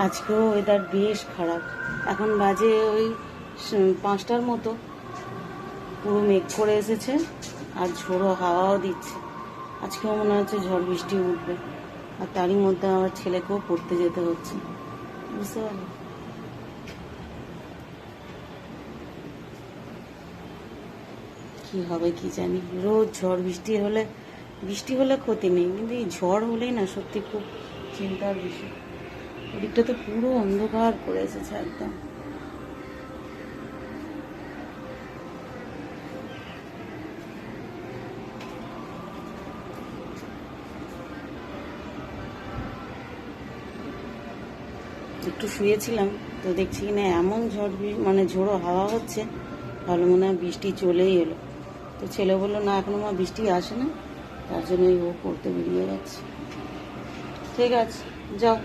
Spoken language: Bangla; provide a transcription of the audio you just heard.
আজকেও ওয়েদার বেশ খারাপ। এখন বাজে ওই 5টার মতো, পুরো মেঘ করে এসেছে আর ঝোড়ো হাওয়াও দিচ্ছে। আজকেও মনে হচ্ছে ঝড় বৃষ্টি উঠবে, আর তারই মধ্যে আমার ছেলেকেও পড়তে যেতে হচ্ছে, বুঝতে পারলে। কি হবে কি জানি, রোজ ঝড় বৃষ্টি হলে ক্ষতি নেই, কিন্তু এই ঝড় হলেই না সত্যি খুব চিন্তার বিষয়। এদিকটা তো পুরো অন্ধকার করে এসেছে একদম। একটু শুয়েছিলাম তো দেখছি কিনা এমন মানে ঝোড়ো হাওয়া হচ্ছে, ভালো মনে হয় বৃষ্টি চলেই এলো। তো ছেলে বললো না এখনো মা বৃষ্টি আসে না, তার জন্যই ও পড়তে বেরিয়ে যাচ্ছে। ঠিক আছে, যাও।